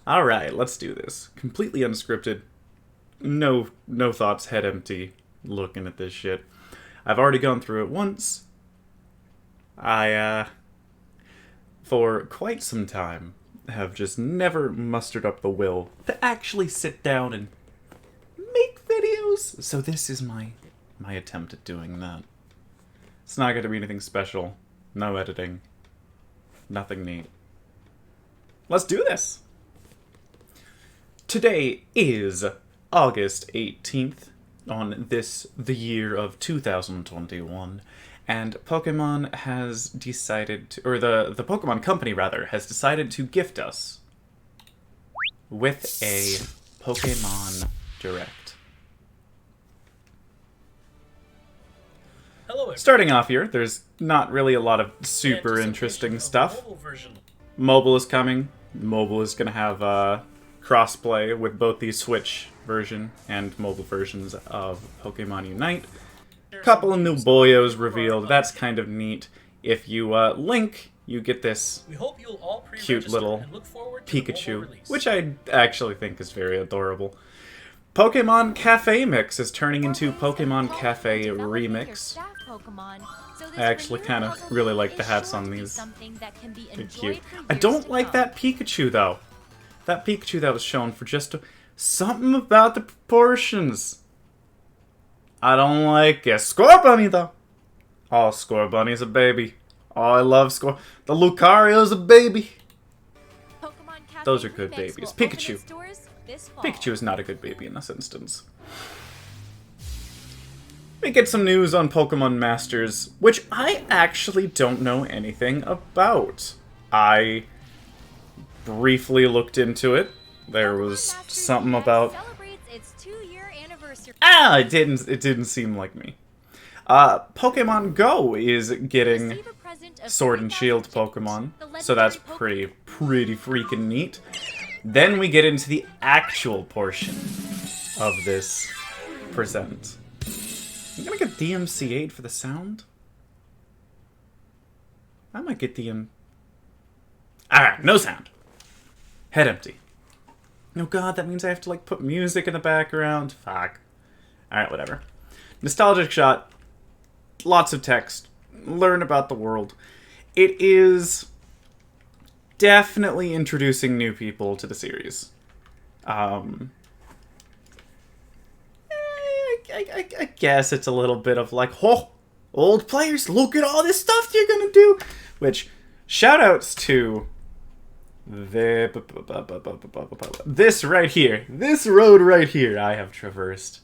Alright, let's do this. Completely unscripted. No thoughts, head empty, looking at this shit. I've already gone through it once. For quite some time, have just never mustered up the will to actually sit down and make videos. So this is my attempt at doing that. It's not going to be anything special. No editing. Nothing neat. Let's do this! Today is August 18th, on the year of 2021, and Pokemon has decided to, or the Pokemon Company, rather, has decided to gift us with a Pokemon Direct. Hello, Starting off here, there's not really a lot of super interesting stuff. Mobile is coming. Mobile is going to have crossplay with both the Switch version and mobile versions of Pokemon Unite. Couple of new boyos revealed. That's kind of neat. If you link, you get this cute little Pikachu, which I actually think is very adorable. Pokemon Cafe Mix is turning into Pokemon Cafe Remix. I actually kind of really like the hats on these. They're cute. I don't like that Pikachu, though. That Pikachu that was shown for just something about the proportions. I don't like it. Scorbunny, though. Oh, Scorbunny's a baby. Oh, I love The Lucario's a baby. Those are good babies. Pikachu. Pikachu is not a good baby in this instance. We get some news on Pokemon Masters, which I actually don't know anything about. I briefly looked into it. There was something about... it didn't seem like me. Pokemon Go is getting Sword and Shield Pokemon, so that's pretty freaking neat. Then we get into the actual portion of this present. I'm gonna get DMC8 for the sound. I might get Alright, no sound. Head empty. Oh god, that means I have to, like, put music in the background. Fuck. Alright, whatever. Nostalgic shot. Lots of text. Learn about the world. It is definitely introducing new people to the series. I guess it's a little bit of like, oh, old players, look at all this stuff you're gonna do. Which, shoutouts to this right here. This road right here I have traversed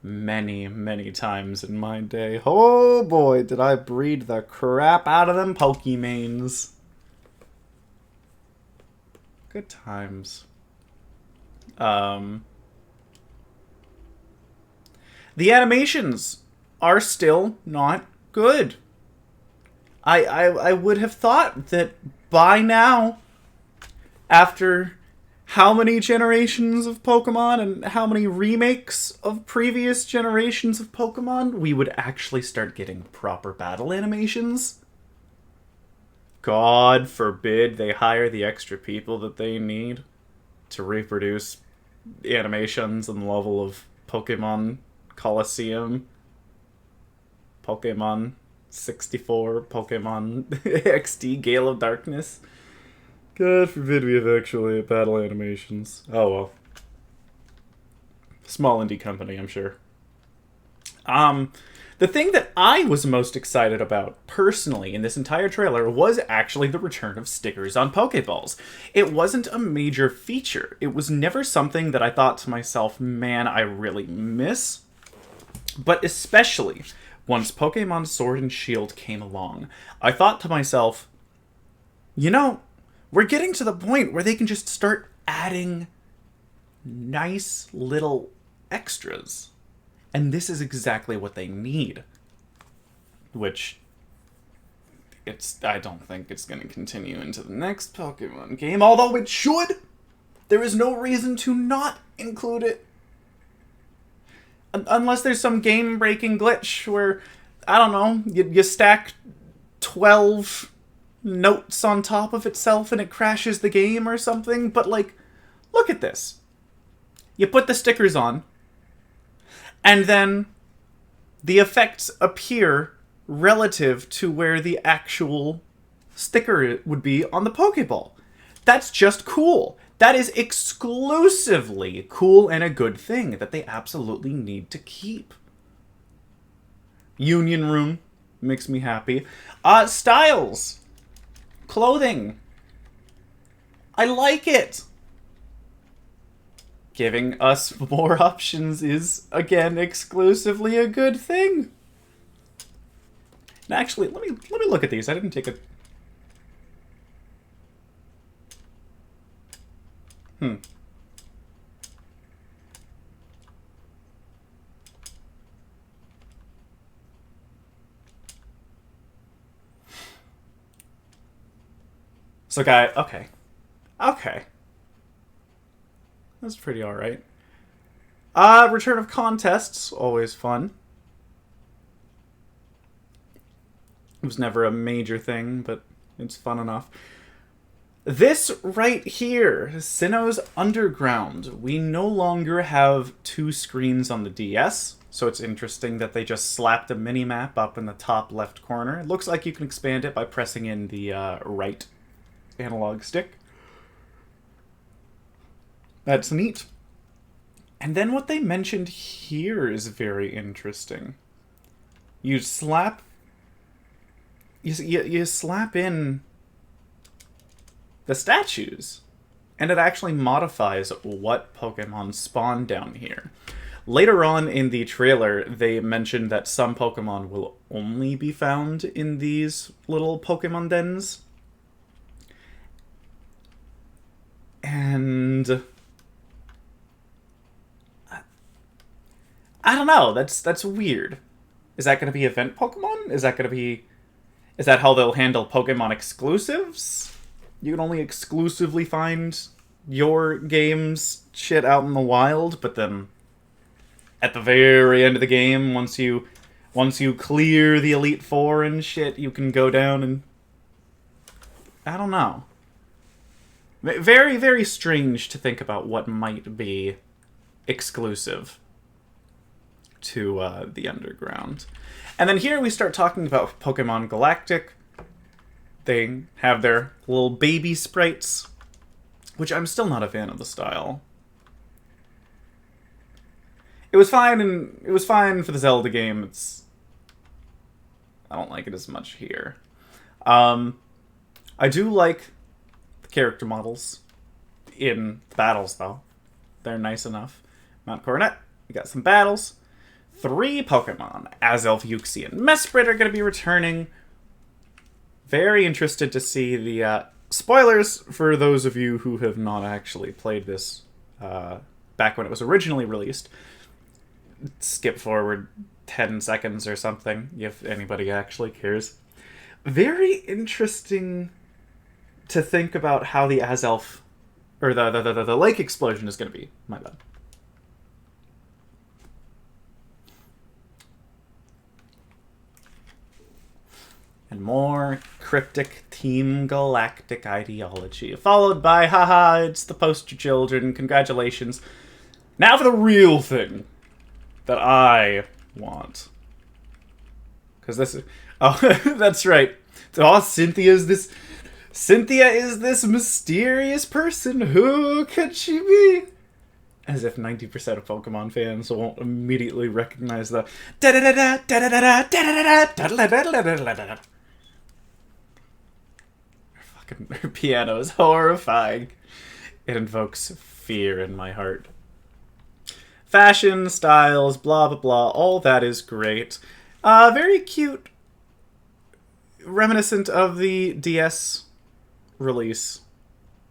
many times in my day. Oh boy, did I breed the crap out of them Pokemanes. Good times. The animations are still not good. I would have thought that by now, after how many generations of Pokemon and how many remakes of previous generations of Pokemon, we would actually start getting proper battle animations. God forbid they hire the extra people that they need to reproduce the animations and the level of Pokemon Coliseum, Pokemon 64, Pokemon XD, Gale of Darkness. God forbid we have actually battle animations. Oh well. Small indie company, I'm sure. The thing that I was most excited about, personally, in this entire trailer was actually the return of stickers on Pokeballs. It wasn't a major feature. It was never something that I thought to myself, man, I really miss. But especially once Pokemon Sword and Shield came along, I thought to myself, you know, we're getting to the point where they can just start adding nice little extras. And this is exactly what they need. Which, I don't think it's going to continue into the next Pokemon game, although it should! There is no reason to not include it. Unless there's some game-breaking glitch where, I don't know, you stack 12 notes on top of itself and it crashes the game or something, but, like, Look at this. You put the stickers on, and then the effects appear relative to where the actual sticker would be on the Pokeball. That's just cool. That is exclusively cool and a good thing that they absolutely need to keep. Union Room makes me happy. Styles. Clothing. I like it. Giving us more options is, again, exclusively a good thing. Now, actually, let me look at these. I didn't take a... So, guy, okay. Okay. That's pretty alright. Return of contests, always fun. It was never a major thing, but it's fun enough. This right here, Sinnoh's Underground. We no longer have 2 screens on the DS, so it's interesting that they just slapped a mini-map up in the top left corner. It looks like you can expand it by pressing in the right analog stick. That's neat. And then what they mentioned here is very interesting. You slap... You slap in the statues, and it actually modifies what Pokemon spawn down here. Later on in the trailer, they mentioned that some Pokemon will only be found in these little Pokemon dens. And... I don't know, that's weird. Is that going to be event Pokemon? Is that how they'll handle Pokemon exclusives? You can only exclusively find your game's shit out in the wild, but then at the very end of the game, once you clear the Elite Four and shit, you can go down and... I don't know. Very, very strange to think about what might be exclusive to the Underground. And then here we start talking about Pokemon Galactic. They have their little baby sprites, which I'm still not a fan of the style. It was fine, and it was fine for the Zelda game. I don't like it as much here. I do like the character models in the battles, though. They're nice enough. Mount Coronet, we got some battles. 3 Pokemon, Azelf, Uxie, and Mesprit are going to be returning. Very interested to see the... spoilers for those of you who have not actually played this back when it was originally released. Skip forward 10 seconds or something, if anybody actually cares. Very interesting to think about how the Azelf... or the lake explosion is going to be. My bad. And more cryptic Team Galactic ideology. Followed by, haha, it's the poster children, congratulations. Now for the real thing that I want. Because this is... Oh, that's right. Oh, Cynthia is this mysterious person. Who could she be? As if 90% of Pokemon fans won't immediately recognize the... Her piano is horrifying. It invokes fear in my heart. Fashion, styles, blah, blah, blah. All that is great. Very cute. Reminiscent of the DS release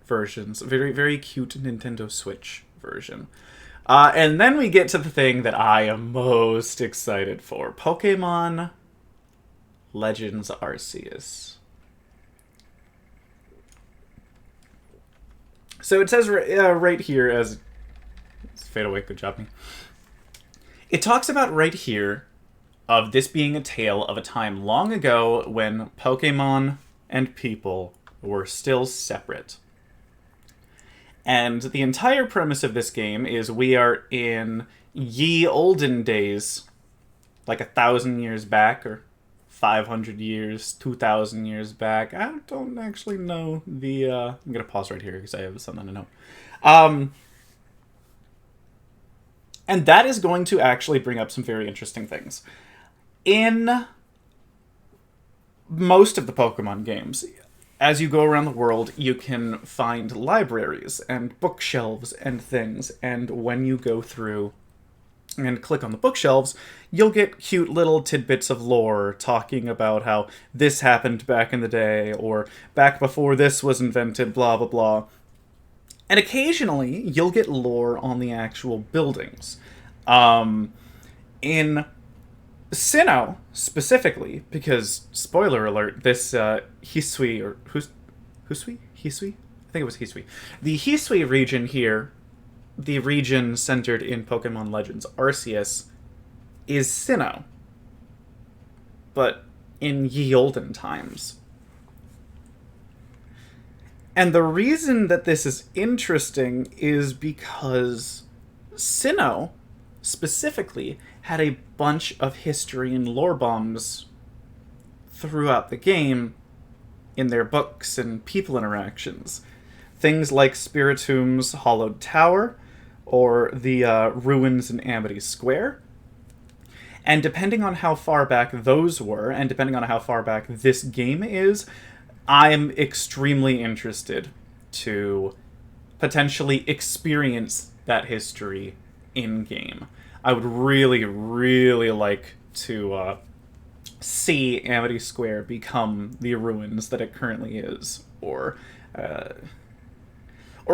versions. Very, very cute Nintendo Switch version. And then we get to the thing that I am most excited for. Pokemon Legends Arceus. So it says right here, as... Let's fade away, good job me. It talks about right here of this being a tale of a time long ago when Pokemon and people were still separate. And the entire premise of this game is we are in ye olden days, like 1,000 years back, or 500 years, 2,000 years back. I don't actually know the... I'm going to pause right here because I have something to note. And that is going to actually bring up some very interesting things. In most of the Pokemon games, as you go around the world, you can find libraries and bookshelves and things, and when you go through and click on the bookshelves, you'll get cute little tidbits of lore talking about how this happened back in the day, or back before this was invented, blah, blah, blah. And occasionally, you'll get lore on the actual buildings. In Sinnoh, specifically, because, spoiler alert, this Hisui, or Hisui? I think it was Hisui. The Hisui region here, the region centered in Pokemon Legends Arceus, is Sinnoh. But in ye olden times. And the reason that this is interesting is because Sinnoh, specifically, had a bunch of history and lore bombs throughout the game in their books and people interactions. Things like Spiritom's Hollowed Tower, or the ruins in Amity Square. And depending on how far back those were, and depending on how far back this game is, I'm extremely interested to potentially experience that history in-game. I would really, really like to see Amity Square become the ruins that it currently is, or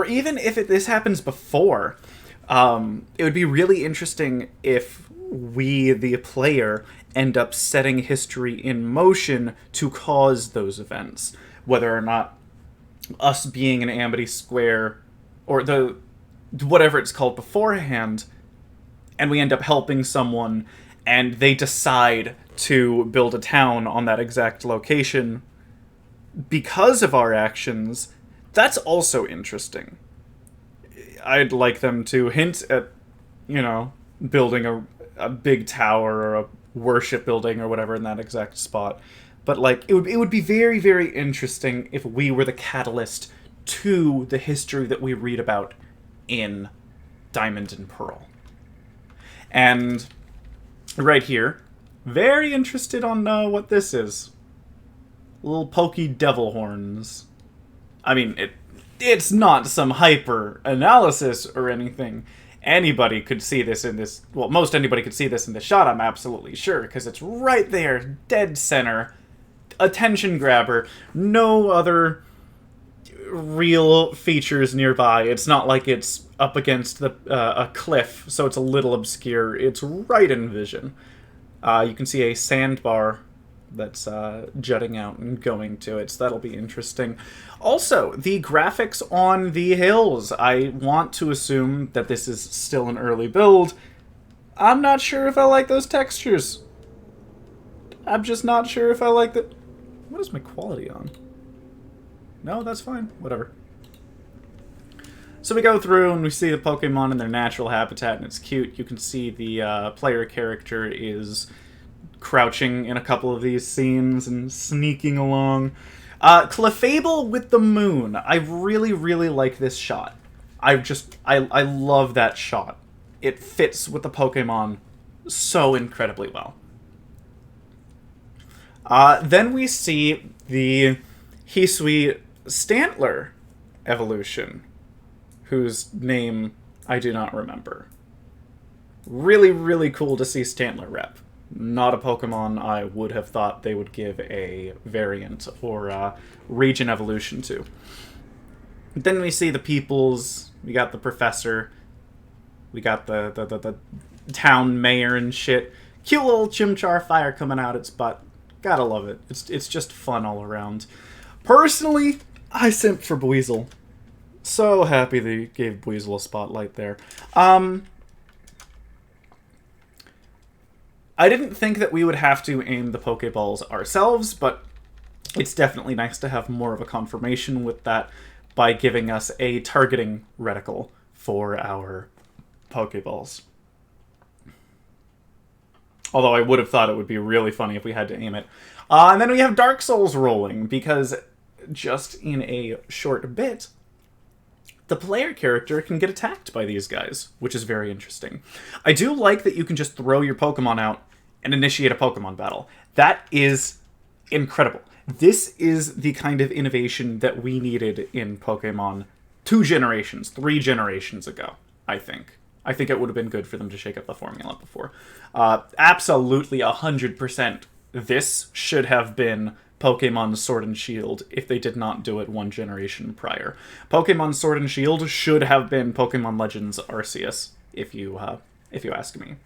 even if this happens before. It would be really interesting if we, the player, end up setting history in motion to cause those events. Whether or not us being in Amity Square, or the whatever it's called beforehand, and we end up helping someone, and they decide to build a town on that exact location because of our actions, that's also interesting. I'd like them to hint at, building a big tower or a worship building or whatever in that exact spot. But, it would be very, very interesting if we were the catalyst to the history that we read about in Diamond and Pearl. And right here, very interested on what this is. Little pokey devil horns. I mean, it's not some hyper analysis or anything. Anybody could see this in this... Well, most anybody could see this in this shot, I'm absolutely sure, because it's right there, dead center. Attention grabber. No other real features nearby. It's not like it's up against a cliff, so it's a little obscure. It's right in vision. You can see a sandbar that's jutting out and going to it, so that'll be interesting. Also, the graphics on the hills. I want to assume that this is still an early build. I'm not sure if I like those textures. I'm just not sure if I like the... What is my quality on? No, that's fine. Whatever. So we go through and we see the Pokemon in their natural habitat, and it's cute. You can see the player character is crouching in a couple of these scenes and sneaking along. Clefable with the moon. I really, really like this shot. I love that shot. It fits with the Pokemon so incredibly well. Then we see the Hisui Stantler evolution, whose name I do not remember. Really, really cool to see Stantler rep. Not a Pokemon I would have thought they would give a variant or region evolution to. Then we see the peoples. We got the professor. We got the town mayor and shit. Cute little Chimchar fire coming out its butt. Gotta love it. It's just fun all around. Personally, I simped for Buizel. So happy they gave Buizel a spotlight there. I didn't think that we would have to aim the Pokeballs ourselves, but it's definitely nice to have more of a confirmation with that by giving us a targeting reticle for our Pokeballs. Although I would have thought it would be really funny if we had to aim it. And then we have Dark Souls rolling, because just in a short bit, the player character can get attacked by these guys, which is very interesting. I do like that you can just throw your Pokemon out and initiate a Pokemon battle. That is incredible. This is the kind of innovation that we needed in Pokemon 3 generations ago, I think. I think it would have been good for them to shake up the formula before. Absolutely 100%. This should have been Pokemon Sword and Shield if they did not do it 1 generation prior. Pokemon Sword and Shield should have been Pokemon Legends Arceus, if you ask me.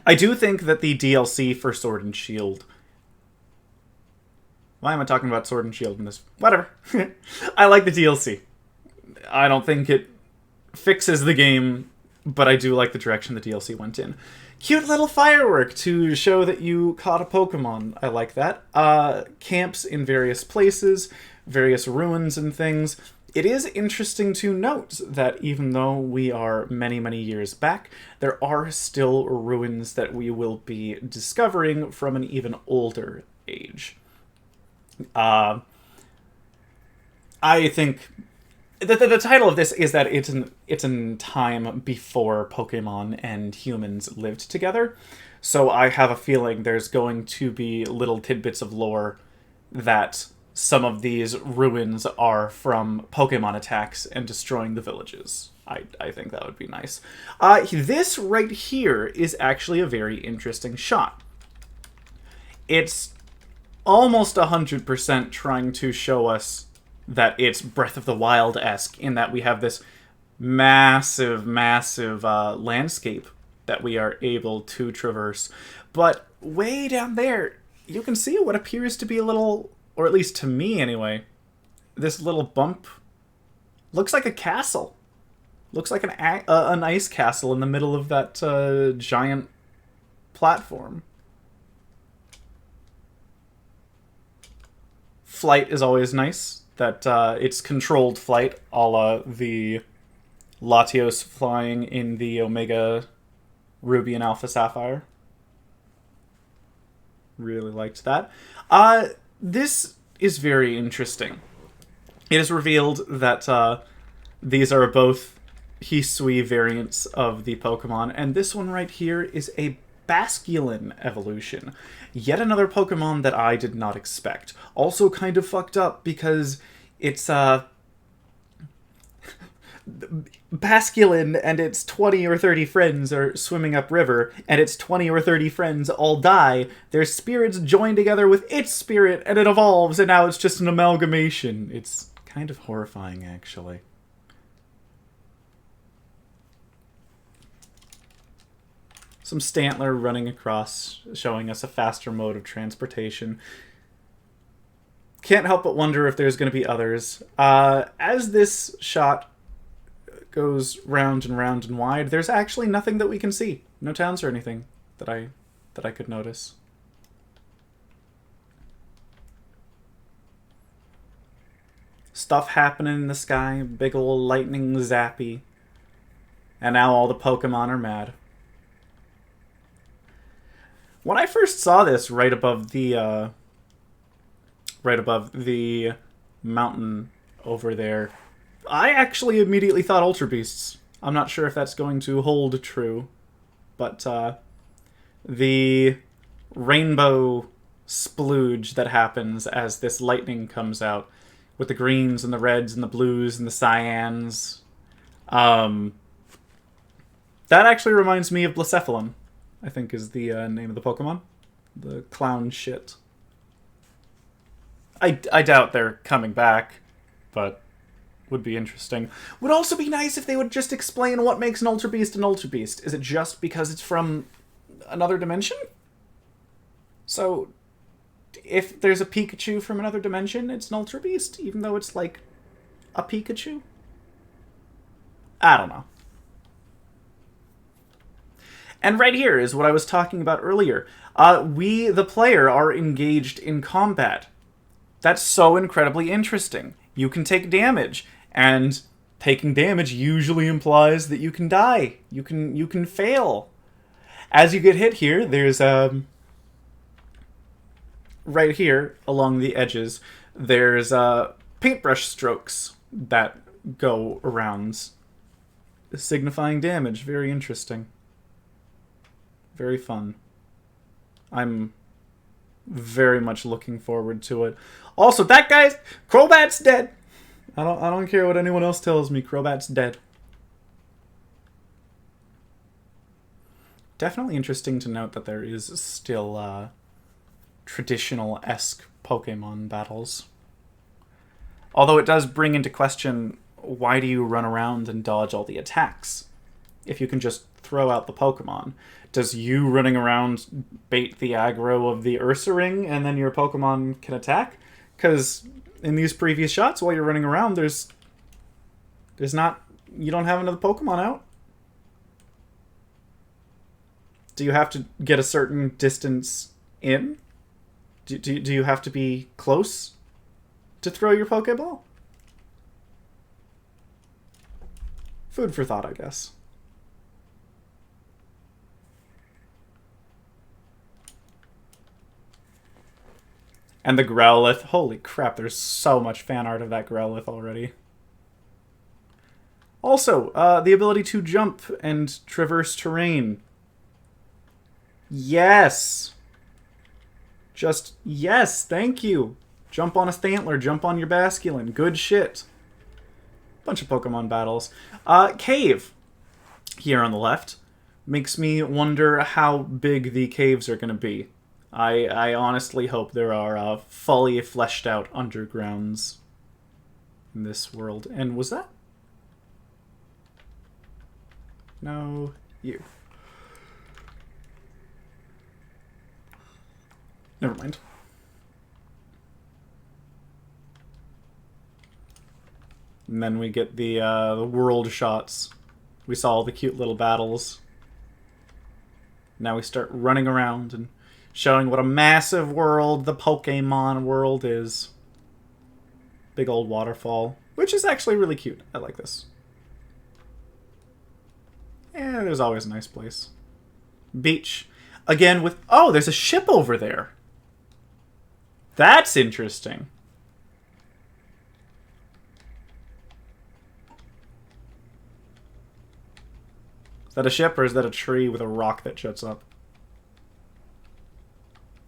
I do think that the DLC for Sword and Shield... Why am I talking about Sword and Shield in this? Whatever. I like the DLC. I don't think it fixes the game, but I do like the direction the DLC went in. Cute little firework to show that you caught a Pokemon. I like that. Camps in various places, various ruins and things. It is interesting to note that even though we are many, many years back, there are still ruins that we will be discovering from an even older age. I think the title of this is that it's in time before Pokemon and humans lived together. So I have a feeling there's going to be little tidbits of lore that some of these ruins are from Pokemon attacks and destroying the villages. I think that would be nice. This right here is actually a very interesting shot. It's almost 100% trying to show us that it's Breath of the Wild-esque, in that we have this massive, massive landscape that we are able to traverse. But way down there, you can see what appears to be a little, or at least to me anyway, this little bump looks like a castle. Looks like an ice castle in the middle of that giant platform. Flight is always nice. That it's controlled flight, a la the Latios flying in the Omega Ruby and Alpha Sapphire. Really liked that. This is very interesting. It is revealed that these are both Hisui variants of the Pokemon, and this one right here is a Basculin evolution. Yet another Pokemon that I did not expect. Also kind of fucked up because it's Basculin and its 20 or 30 friends are swimming upriver, and its 20 or 30 friends all die. Their spirits join together with its spirit, and it evolves, and now it's just an amalgamation. It's kind of horrifying, actually. Some Stantler running across, showing us a faster mode of transportation. Can't help but wonder if there's going to be others. As this shot goes round and round and wide, there's actually nothing that we can see. No towns or anything that I could notice. Stuff happening in the sky, big ol' lightning zappy. And now all the Pokemon are mad. When I first saw this right above the mountain over there, I actually immediately thought Ultra Beasts. I'm not sure if that's going to hold true, but the rainbow splooge that happens as this lightning comes out, with the greens and the reds and the blues and the cyans, that actually reminds me of Blacephalon, I think is the name of the Pokemon. The clown shit. I doubt they're coming back, but would be interesting. Would also be nice if they would just explain what makes an Ultra Beast an Ultra Beast. Is it just because it's from another dimension? So, if there's a Pikachu from another dimension, it's an Ultra Beast, even though it's like a Pikachu? I don't know. And right here is what I was talking about earlier. We, the player, are engaged in combat. That's so incredibly interesting. you can take damage, and taking damage usually implies that you can die. You can fail. As you get hit here, there's right here along the edges, there's paintbrush strokes that go around, signifying damage. Very interesting. Very fun. I'm very much looking forward to it. Also, that guy's Crobat's dead. I don't care what anyone else tells me. Crobat's dead. Definitely interesting to note that there is still traditional-esque Pokemon battles. Although it does bring into question, why do you run around and dodge all the attacks if you can just throw out the Pokemon? Does you running around bait the aggro of the Ursaring and then your Pokemon can attack? Because in these previous shots, while you're running around, there's not... You don't have another Pokemon out. Do you have to get a certain distance in? Do you have to be close to throw your Pokeball? Food for thought, I guess. And the Growlithe. Holy crap, there's so much fan art of that Growlithe already. Also, the ability to jump and traverse terrain. Yes! Just, yes, thank you! Jump on a Stantler, jump on your Basculin. Good shit. Bunch of Pokemon battles. Cave, here on the left, makes me wonder how big the caves are going to be. I honestly hope there are fully fleshed out undergrounds in this world. And was that? No, you. Never mind. And then we get the world shots. We saw all the cute little battles. Now we start running around and showing what a massive world the Pokemon world is. Big old waterfall, which is actually really cute. I like this. Yeah, there's always a nice place. Beach. Again with... Oh, there's a ship over there. That's interesting. Is that a ship or is that a tree with a rock that shuts up?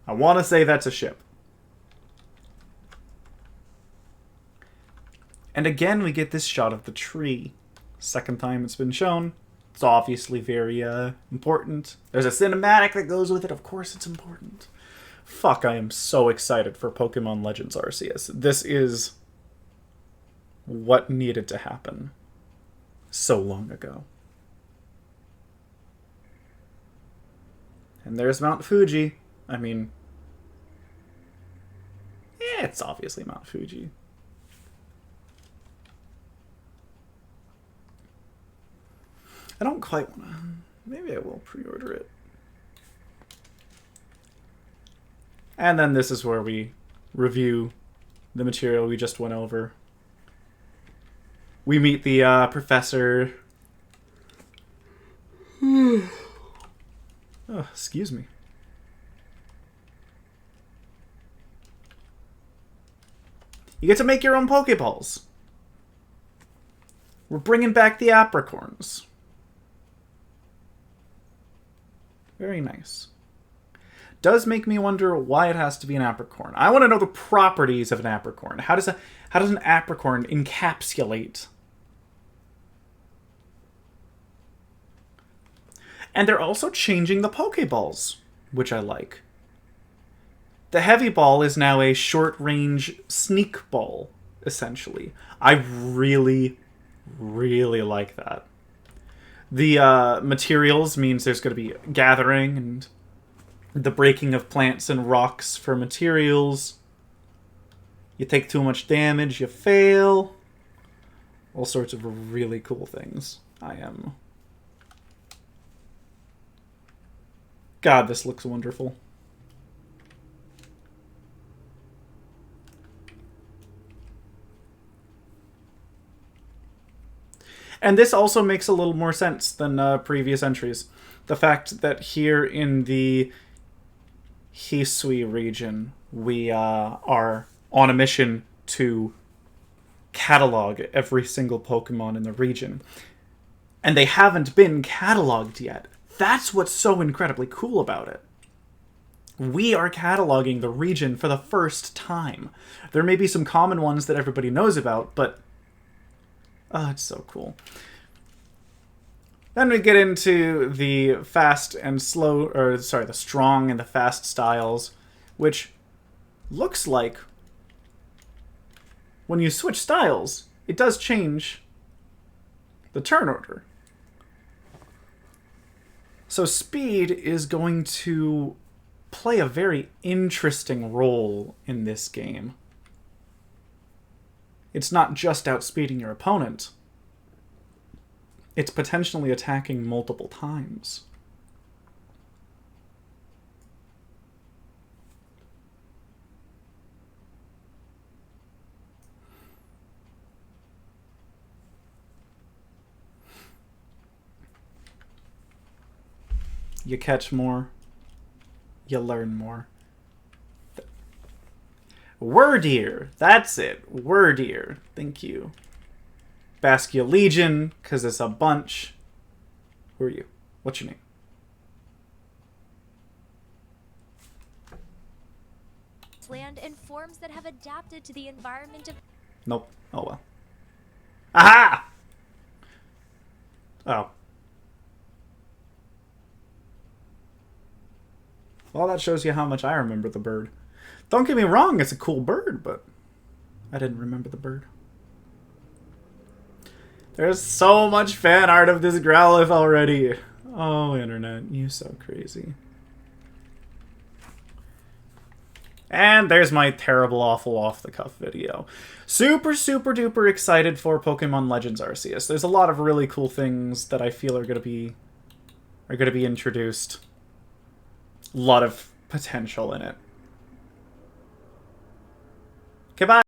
I want to say that's a ship. And again, we get this shot of the tree. Second time it's been shown. It's obviously very important. There's a cinematic that goes with it. Of course it's important. Fuck, I am so excited for Pokemon Legends Arceus. This is what needed to happen so long ago. And there's Mount Fuji. I mean... yeah, it's obviously Mount Fuji. I don't quite want to... maybe I will pre-order it. And then this is where we review the material we just went over. We meet the professor. Oh, excuse me. You get to make your own Pokeballs. We're bringing back the apricorns. Very nice. Does make me wonder why it has to be an apricorn. I want to know the properties of an apricorn. How does an apricorn encapsulate? And they're also changing the Pokeballs, which I like. The heavy ball is now a short-range sneak ball, essentially. I really, really like that. The materials means there's going to be gathering and the breaking of plants and rocks for materials. You take too much damage, you fail. All sorts of really cool things. God, this looks wonderful. And this also makes a little more sense than previous entries. The fact that here in the Hisui region, we are on a mission to catalog every single Pokemon in the region. And they haven't been cataloged yet. That's what's so incredibly cool about it. We are cataloging the region for the first time. There may be some common ones that everybody knows about, but oh, it's so cool. Then we get into the fast and slow, or sorry, the strong and the fast styles, which looks like when you switch styles, it does change the turn order. So speed is going to play a very interesting role in this game. It's not just outspeeding your opponent. It's potentially attacking multiple times. You catch more, you learn more. Wordier, that's it. Wordier, thank you. Baskia Legion, because it's a bunch. Who are you? What's your name? Land and forms that have adapted to the environment of... Nope. Oh well. Aha! Oh. Well, that shows you how much I remember the bird. Don't get me wrong, it's a cool bird, but I didn't remember the bird. There's so much fan art of this Growlithe already. Oh, internet, you so crazy. And there's my terrible, awful, off-the-cuff video. Super, super duper excited for Pokemon Legends Arceus. There's a lot of really cool things that I feel are gonna be introduced. A lot of potential in it. Okay, bye.